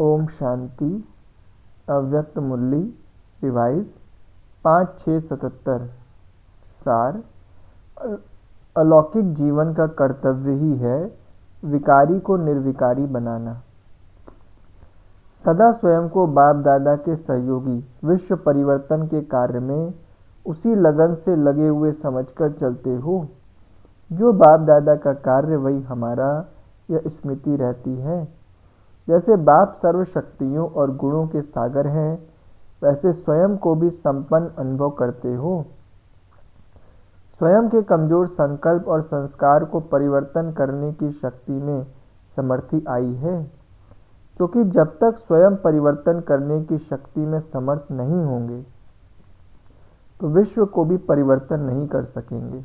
ओम शांति। अव्यक्त मुरली रिवाइज 5-6-77। सार। अलौकिक जीवन का कर्तव्य ही है विकारी को निर्विकारी बनाना। सदा स्वयं को बाप दादा के सहयोगी विश्व परिवर्तन के कार्य में उसी लगन से लगे हुए समझकर चलते हो। जो बाप दादा का कार्य वही हमारा यह स्मृति रहती है। जैसे बाप सर्व शक्तियों और गुणों के सागर हैं, वैसे स्वयं को भी संपन्न अनुभव करते हो। स्वयं के कमजोर संकल्प और संस्कार को परिवर्तन करने की शक्ति में समर्थी आई है, क्योंकि जब तक स्वयं परिवर्तन करने की शक्ति में समर्थ नहीं होंगे तो विश्व को भी परिवर्तन नहीं कर सकेंगे।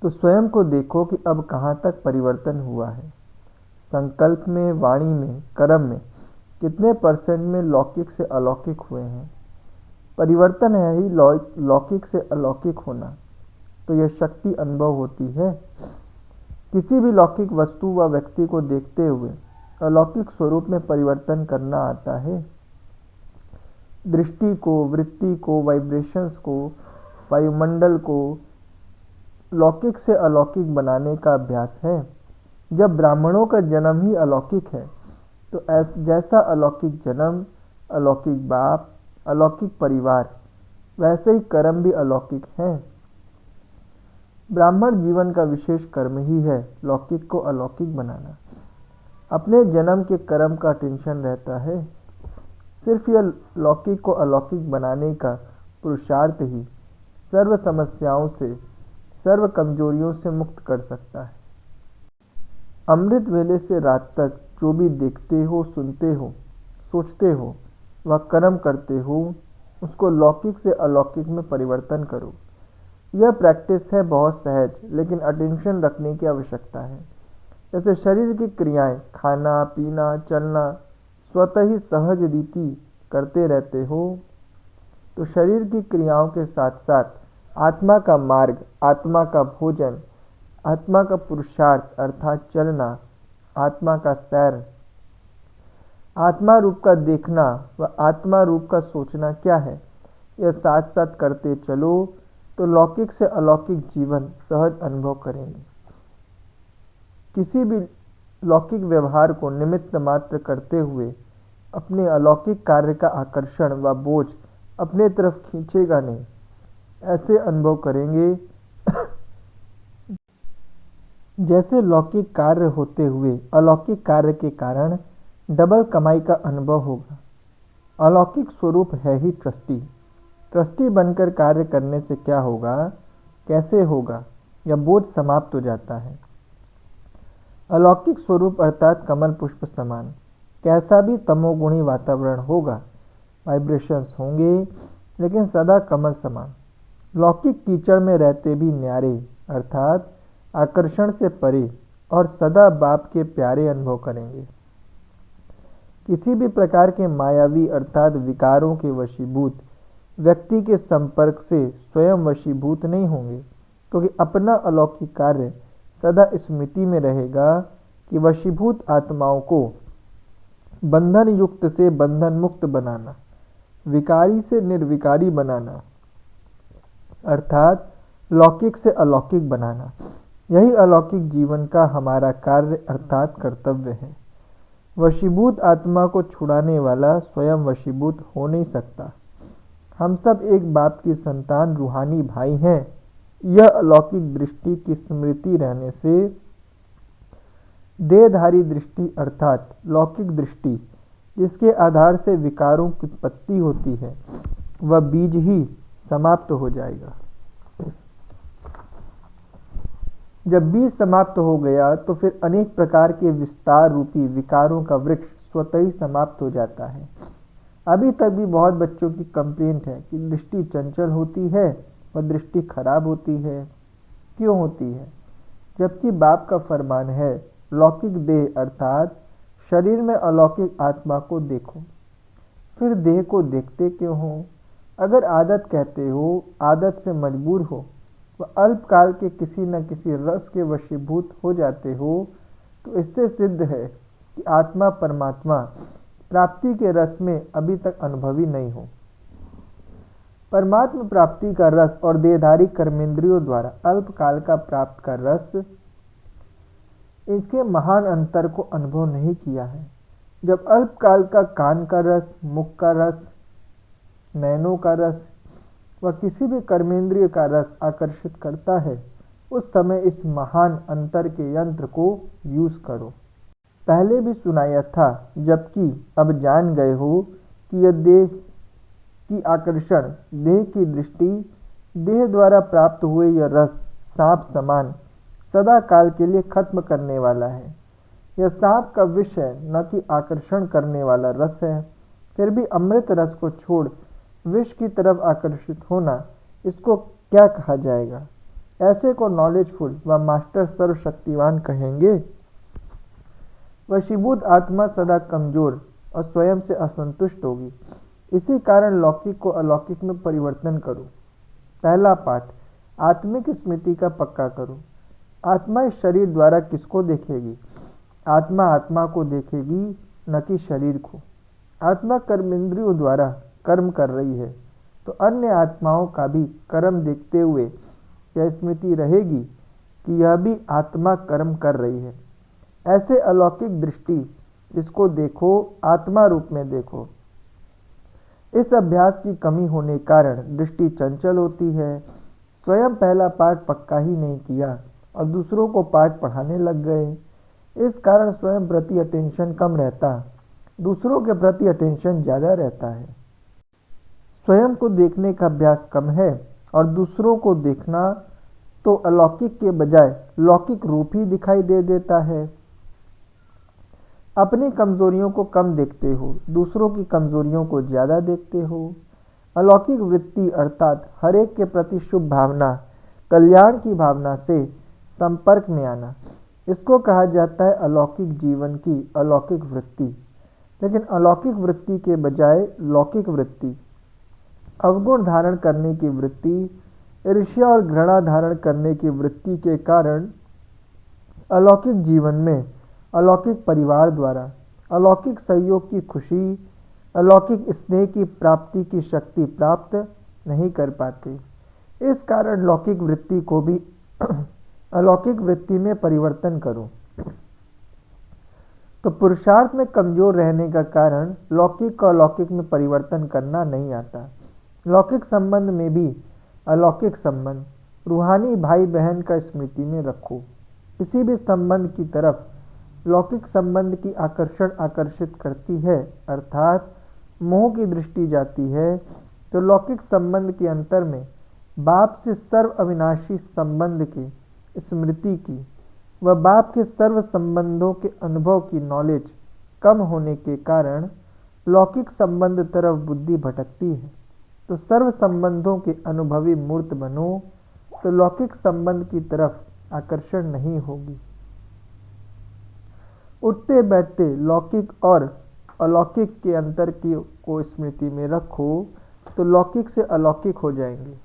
तो स्वयं को देखो कि अब कहाँ तक परिवर्तन हुआ है। संकल्प में, वाणी में, कर्म में कितने परसेंट में लौकिक से अलौकिक हुए हैं। परिवर्तन है ही लौकिक से अलौकिक होना, तो यह शक्ति अनुभव होती है। किसी भी लौकिक वस्तु व व्यक्ति को देखते हुए अलौकिक स्वरूप में परिवर्तन करना आता है। दृष्टि को, वृत्ति को, वाइब्रेशंस को, वायुमंडल को लौकिक से अलौकिक बनाने का अभ्यास है। जब ब्राह्मणों का जन्म ही अलौकिक है, तो जैसा अलौकिक जन्म, अलौकिक बाप, अलौकिक परिवार, वैसे ही कर्म भी अलौकिक हैं। ब्राह्मण जीवन का विशेष कर्म ही है लौकिक को अलौकिक बनाना। अपने जन्म के कर्म का टेंशन रहता है। सिर्फ यह लौकिक को अलौकिक बनाने का पुरुषार्थ ही सर्व समस्याओं से, सर्व कमजोरियों से मुक्त कर सकता है। अमृत वेले से रात तक जो भी देखते हो, सुनते हो, सोचते हो व कर्म करते हो, उसको लौकिक से अलौकिक में परिवर्तन करो। यह प्रैक्टिस है बहुत सहज, लेकिन अटेंशन रखने की आवश्यकता है। जैसे शरीर की क्रियाएं, खाना, पीना, चलना स्वतः ही सहज रीति करते रहते हो, तो शरीर की क्रियाओं के साथ साथ आत्मा का मार्ग, आत्मा का भोजन, आत्मा का पुरुषार्थ अर्थात चलना, आत्मा का सैर, आत्मा रूप का देखना व आत्मा रूप का सोचना क्या है, यह साथ साथ करते चलो तो लौकिक से अलौकिक जीवन सहज अनुभव करेंगे। किसी भी लौकिक व्यवहार को निमित्त मात्र करते हुए अपने अलौकिक कार्य का आकर्षण व बोझ अपने तरफ खींचेगा नहीं। ऐसे अनुभव करेंगे जैसे लौकिक कार्य होते हुए अलौकिक कार्य के कारण डबल कमाई का अनुभव होगा। अलौकिक स्वरूप है ही ट्रस्टी। ट्रस्टी बनकर कार्य करने से क्या होगा, कैसे होगा, यह बोझ समाप्त हो जाता है। अलौकिक स्वरूप अर्थात कमल पुष्प समान, कैसा भी तमोगुणी वातावरण होगा, वाइब्रेशंस होंगे, लेकिन सदा कमल समान। लौकिक कीचड़ में रहते भी न्यारे अर्थात आकर्षण से परे और सदा बाप के प्यारे अनुभव करेंगे। किसी भी प्रकार के मायावी अर्थात विकारों के वशीभूत व्यक्ति के संपर्क से स्वयं वशीभूत नहीं होंगे, क्योंकि अपना अलौकिक कार्य सदा स्मृति में रहेगा कि वशीभूत आत्माओं को बंधन युक्त से बंधन मुक्त बनाना, विकारी से निर्विकारी बनाना, अर्थात लौकिक से अलौकिक बनाना, यही अलौकिक जीवन का हमारा कार्य अर्थात कर्तव्य है। वशीभूत आत्मा को छुड़ाने वाला स्वयं वशीभूत हो नहीं सकता। हम सब एक बाप की संतान रूहानी भाई हैं। यह अलौकिक दृष्टि की स्मृति रहने से देहधारी दृष्टि अर्थात लौकिक दृष्टि, जिसके आधार से विकारों की उत्पत्ति होती है, वह बीज ही समाप्त हो जाएगा। जब बीज समाप्त हो गया तो फिर अनेक प्रकार के विस्तार रूपी विकारों का वृक्ष स्वतः ही समाप्त हो जाता है। अभी तक भी बहुत बच्चों की कंप्लेंट है कि दृष्टि चंचल होती है व दृष्टि खराब होती है। क्यों होती है? जबकि बाप का फरमान है लौकिक देह अर्थात शरीर में अलौकिक आत्मा को देखो। फिर देह को देखते क्यों हो? अगर आदत कहते हो, आदत से मजबूर हो व अल्पकाल के किसी न किसी रस के वशीभूत हो जाते हो, तो इससे सिद्ध है कि आत्मा परमात्मा प्राप्ति के रस में अभी तक अनुभवी नहीं हो। परमात्म प्राप्ति का रस और देहधारी कर्मेंद्रियों द्वारा अल्पकाल का प्राप्त का रस, इसके महान अंतर को अनुभव नहीं किया है। जब अल्पकाल का कान का रस, मुख का रस, नैनों का रस व किसी भी कर्मेंद्रिय का रस आकर्षित करता है, उस समय इस महान अंतर के यंत्र को यूज करो। पहले भी सुनाया था, जबकि अब जान गए हो कि यह देह की आकर्षण, देह की दृष्टि, देह द्वारा प्राप्त हुए यह रस सांप समान सदा काल के लिए खत्म करने वाला है। यह सांप का विष है, न कि आकर्षण करने वाला रस है। फिर भी अमृत रस को छोड़ विष की तरफ आकर्षित होना, इसको क्या कहा जाएगा? ऐसे को नॉलेजफुल व मास्टर सर्वशक्तिवान कहेंगे। वशीभूत आत्मा सदा कमजोर और स्वयं से असंतुष्ट होगी। इसी कारण लौकिक को अलौकिक में परिवर्तन करो। पहला पाठ, आत्मिक स्मृति का पक्का करो। आत्मा इस शरीर द्वारा किसको देखेगी? आत्मा आत्मा को देखेगी, न कि शरीर को। आत्मा कर्मेंद्रियों द्वारा कर्म कर रही है, तो अन्य आत्माओं का भी कर्म देखते हुए यह स्मृति रहेगी कि यह भी आत्मा कर्म कर रही है। ऐसे अलौकिक दृष्टि, इसको देखो, आत्मा रूप में देखो। इस अभ्यास की कमी होने कारण दृष्टि चंचल होती है। स्वयं पहला पाठ पक्का ही नहीं किया और दूसरों को पाठ पढ़ाने लग गए। इस कारण स्वयं प्रति अटेंशन कम रहता, दूसरों के प्रति अटेंशन ज़्यादा रहता है। स्वयं को देखने का अभ्यास कम है और दूसरों को देखना तो अलौकिक के बजाय लौकिक रूप ही दिखाई दे देता है। अपनी कमजोरियों को कम देखते हो, दूसरों की कमजोरियों को ज़्यादा देखते हो। अलौकिक वृत्ति अर्थात हर एक के प्रति शुभ भावना, कल्याण की भावना से संपर्क में आना, इसको कहा जाता है अलौकिक जीवन की अलौकिक वृत्ति। लेकिन अलौकिक वृत्ति के बजाय लौकिक वृत्ति, अवगुण धारण करने की वृत्ति, ईर्ष्या और घृणा धारण करने की वृत्ति के कारण अलौकिक जीवन में अलौकिक परिवार द्वारा अलौकिक सहयोग की खुशी, अलौकिक स्नेह की प्राप्ति की शक्ति प्राप्त नहीं कर पाते। इस कारण लौकिक वृत्ति को भी अलौकिक वृत्ति में परिवर्तन करो। तो पुरुषार्थ में कमजोर रहने का कारण लौकिक को अलौकिक में परिवर्तन करना नहीं आता। लौकिक संबंध में भी अलौकिक संबंध, रूहानी भाई बहन का स्मृति में रखो। किसी भी संबंध की तरफ लौकिक संबंध की आकर्षण आकर्षित करती है, अर्थात मोह की दृष्टि जाती है, तो लौकिक संबंध के अंतर में बाप से सर्व अविनाशी संबंध की स्मृति की व बाप के सर्व संबंधों के अनुभव की नॉलेज कम होने के कारण लौकिक संबंध तरफ बुद्धि भटकती है। तो सर्व संबंधों के अनुभवी मूर्त बनो, तो लौकिक संबंध की तरफ आकर्षण नहीं होगी। उठते बैठते लौकिक और अलौकिक के अंतर को स्मृति में रखो, तो लौकिक से अलौकिक हो जाएंगे।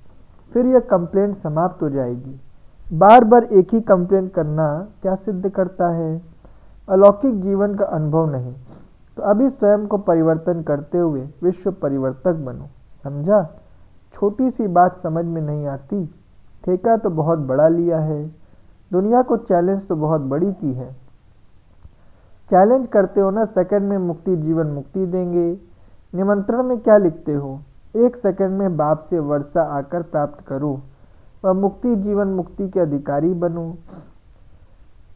फिर यह कंप्लेंट समाप्त हो जाएगी। बार बार एक ही कंप्लेंट करना क्या सिद्ध करता है? अलौकिक जीवन का अनुभव नहीं। तो अभी स्वयं को परिवर्तन करते हुए विश्व परिवर्तक बनो। समझा? छोटी सी बात समझ में नहीं आती। ठेका तो बहुत बड़ा लिया है, दुनिया को चैलेंज तो बहुत बड़ी की है। चैलेंज करते हो ना, सेकंड में मुक्ति जीवन मुक्ति देंगे। निमंत्रण में क्या लिखते हो? 1 सेकंड में बाप से वर्षा आकर प्राप्त करो व मुक्ति जीवन मुक्ति के अधिकारी बनो।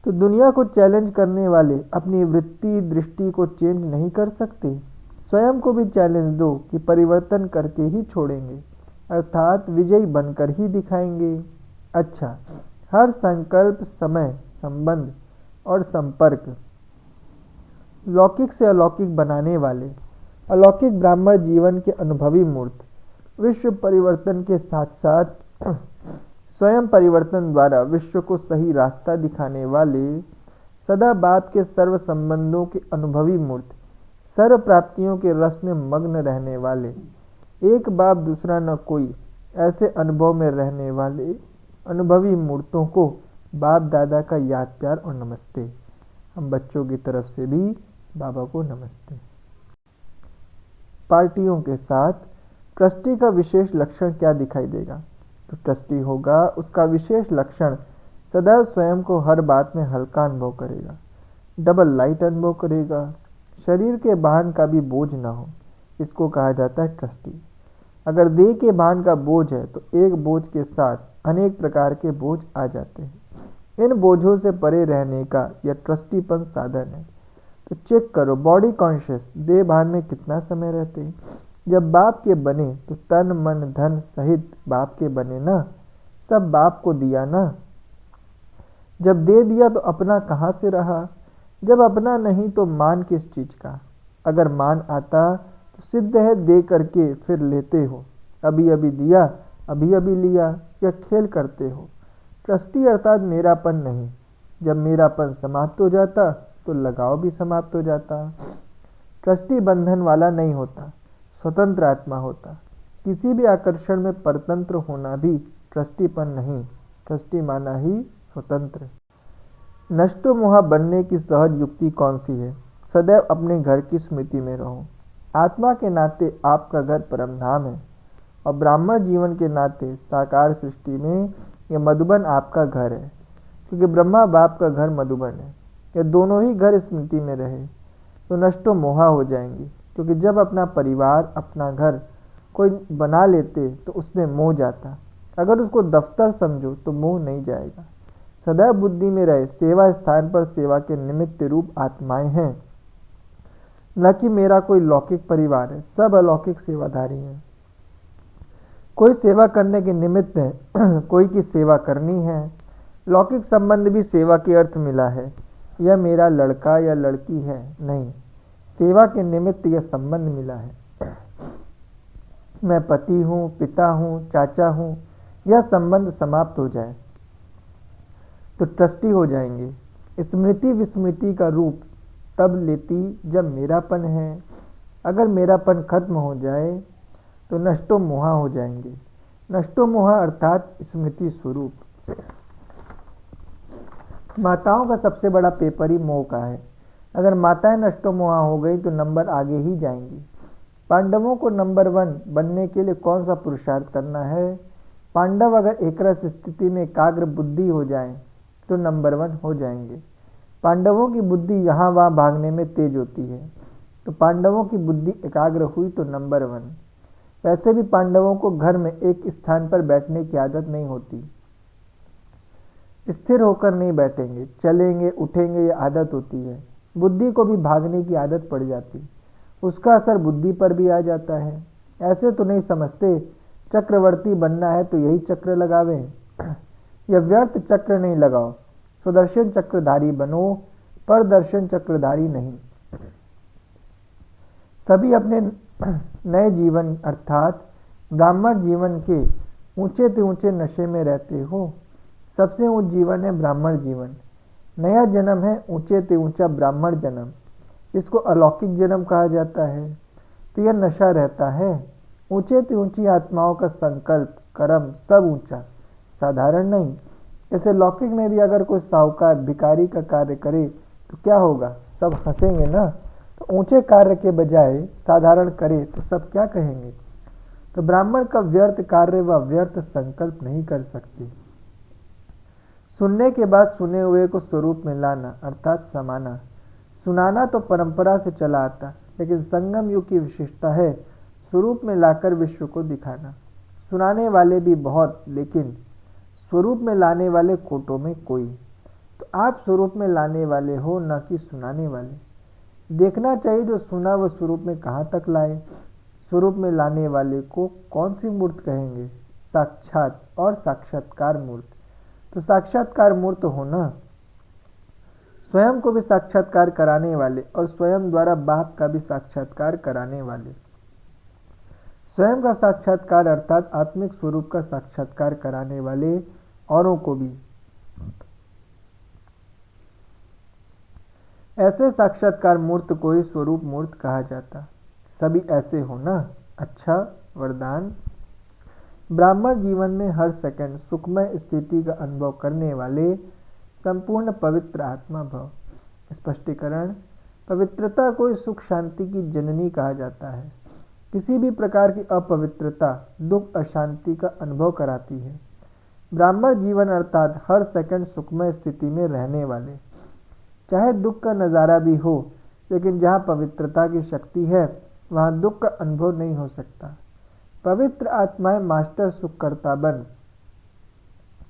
तो दुनिया को चैलेंज करने वाले अपनी वृत्ति दृष्टि को चेंज नहीं कर सकते। स्वयं को भी चैलेंज दो कि परिवर्तन करके ही छोड़ेंगे, अर्थात विजयी बनकर ही दिखाएंगे। अच्छा, हर संकल्प, समय, संबंध और संपर्क लौकिक से अलौकिक बनाने वाले अलौकिक ब्राह्मण जीवन के अनुभवी मूर्त, विश्व परिवर्तन के साथ साथ स्वयं परिवर्तन द्वारा विश्व को सही रास्ता दिखाने वाले, सदा बाप के सर्व संबंधों के अनुभवी मूर्त, सर्व प्राप्तियों के रस में मग्न रहने वाले, एक बाप दूसरा न कोई, ऐसे अनुभव में रहने वाले अनुभवी मूर्तों को बाप दादा का याद प्यार और नमस्ते। हम बच्चों की तरफ से भी बाबा को नमस्ते। पार्टियों के साथ ट्रस्टी का विशेष लक्षण क्या दिखाई देगा? तो ट्रस्टी होगा, उसका विशेष लक्षण सदैव स्वयं को हर बात में हल्का अनुभव करेगा, डबल लाइट अनुभव करेगा, शरीर के भान का भी बोझ ना हो, इसको कहा जाता है ट्रस्टी। अगर देह के भान का बोझ है तो एक बोझ के साथ अनेक प्रकार के बोझ आ जाते हैं। इन बोझों से परे रहने का यह ट्रस्टीपन साधन है। तो चेक करो, बॉडी कॉन्शियस देह भान में कितना समय रहते हैं। जब बाप के बने तो तन मन धन सहित बाप के बने ना, सब बाप को दिया ना। जब दे दिया तो अपना कहाँ से रहा? जब अपना नहीं तो मान किस चीज का? अगर मान आता तो सिद्ध है दे करके फिर लेते हो, अभी अभी दिया अभी अभी लिया, या खेल करते हो। ट्रस्टी अर्थात मेरापन नहीं। जब मेरापन समाप्त हो जाता तो लगाव भी समाप्त हो जाता। ट्रस्टी बंधन वाला नहीं होता, स्वतंत्र आत्मा होता। किसी भी आकर्षण में परतंत्र होना भी ट्रस्टीपन नहीं, ट्रस्टी माना ही स्वतंत्र। नष्टो मोहा बनने की सहज युक्ति कौन सी है? सदैव अपने घर की स्मृति में रहो। आत्मा के नाते आपका घर परम धाम है और ब्राह्मण जीवन के नाते साकार सृष्टि में यह मधुबन आपका घर है, क्योंकि ब्रह्मा बाप का घर मधुबन है। यह दोनों ही घर स्मृति में रहे तो नष्टो मोहा हो जाएंगी, क्योंकि जब अपना परिवार अपना घर कोई बना लेते तो उसमें मोह जाता। अगर उसको दफ्तर समझो तो मोह नहीं जाएगा। सदैव बुद्धि में रहे सेवा स्थान पर सेवा के निमित्त रूप आत्माएं हैं, न कि मेरा कोई लौकिक परिवार है। सब अलौकिक सेवाधारी हैं। कोई सेवा करने के निमित्त है, कोई की सेवा करनी है। लौकिक संबंध भी सेवा के अर्थ मिला है। यह मेरा लड़का या लड़की है नहीं, सेवा के निमित्त यह संबंध मिला है। मैं पति हूँ, पिता हूँ, चाचा हूँ, यह संबंध समाप्त हो जाए तो ट्रस्टी हो जाएंगे। स्मृति विस्मृति का रूप तब लेती जब मेरापन है। अगर मेरापन खत्म हो जाए तो नष्टो मोहा हो जाएंगे। नष्टो मोहा अर्थात स्मृति स्वरूप। माताओं का सबसे बड़ा पेपर ही मोह का है। अगर माताएं नष्टो मोहा हो गई तो नंबर आगे ही जाएंगी। पांडवों को नंबर 1 बनने के लिए कौन सा पुरुषार्थ करना है? पांडव अगर एकरस स्थिति में एकाग्र बुद्धि हो जाए तो नंबर 1 हो जाएंगे। पांडवों की बुद्धि यहाँ वहाँ भागने में तेज होती है, तो पांडवों की बुद्धि एकाग्र हुई तो नंबर 1। वैसे भी पांडवों को घर में एक स्थान पर बैठने की आदत नहीं होती। स्थिर होकर नहीं बैठेंगे, चलेंगे उठेंगे, ये आदत होती है। बुद्धि को भी भागने की आदत पड़ जाती, उसका असर बुद्धि पर भी आ जाता है। ऐसे तो नहीं समझते चक्रवर्ती बनना है तो यही चक्र लगावे। यह व्यर्थ चक्र नहीं लगाओ, सुदर्शन चक्रधारी बनो, परदर्शन चक्रधारी नहीं। सभी अपने नए जीवन अर्थात ब्राह्मण जीवन के ऊंचे से ऊंचे नशे में रहते हो। सबसे ऊंच जीवन है ब्राह्मण जीवन। नया जन्म है ऊंचे से ऊंचा ब्राह्मण जन्म। इसको अलौकिक जन्म कहा जाता है। तो यह नशा रहता है। ऊंचे से ऊंची आत्माओं का संकल्प कर्म सब ऊंचा, साधारण नहीं। जैसे लौकिक में भी अगर कोई साहूकार भिखारी का कार्य करे तो क्या होगा? सब हंसेंगे ना। तो ऊंचे कार्य के बजाय साधारण करे तो सब क्या कहेंगे? तो ब्राह्मण का व्यर्थ कार्य व व्यर्थ संकल्प नहीं कर सकते। सुनने के बाद सुने हुए को स्वरूप में लाना अर्थात समाना। सुनाना तो परंपरा से चला आता, लेकिन संगम युग की विशेषता है स्वरूप में लाकर विश्व को दिखाना। सुनाने वाले भी बहुत, लेकिन स्वरूप में लाने वाले कोटों में कोई। तो आप स्वरूप में लाने वाले हो, न कि सुनाने वाले। देखना चाहिए जो सुना वह स्वरूप में कहाँ तक लाए। स्वरूप में लाने वाले को कौन सी मूर्त कहेंगे? साक्षात और साक्षात्कार मूर्त। तो साक्षात्कार मूर्त होना, स्वयं को भी साक्षात्कार कराने वाले और स्वयं द्वारा बाप का भी साक्षात्कार कराने वाले। स्वयं का साक्षात्कार अर्थात आत्मिक स्वरूप का साक्षात्कार कराने वाले औरों को भी। ऐसे साक्षात्कार मूर्त को ही स्वरूप मूर्त कहा जाता। सभी ऐसे हो ना। अच्छा वरदान। ब्राह्मण जीवन में हर सेकंड सुखमय स्थिति का अनुभव करने वाले संपूर्ण पवित्र आत्मा भव। स्पष्टीकरण: पवित्रता को ही सुख शांति की जननी कहा जाता है। किसी भी प्रकार की अपवित्रता दुख अशांति का अनुभव कराती है। ब्राह्मण जीवन अर्थात हर सेकंड सुखमय स्थिति में रहने वाले। चाहे दुख का नज़ारा भी हो, लेकिन जहाँ पवित्रता की शक्ति है वहाँ दुख का अनुभव नहीं हो सकता। पवित्र आत्माएं मास्टर सुखकर्ता बन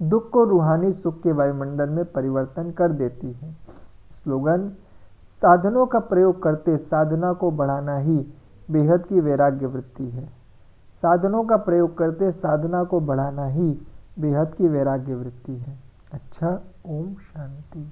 दुख को रूहानी सुख के वायुमंडल में परिवर्तन कर देती है। स्लोगन: साधनों का प्रयोग करते साधना को बढ़ाना ही बेहद की वैराग्य वृत्ति है। साधनों का प्रयोग करते साधना को बढ़ाना ही बेहद की वैराग्य वृत्ति है। अच्छा, ओम शांति।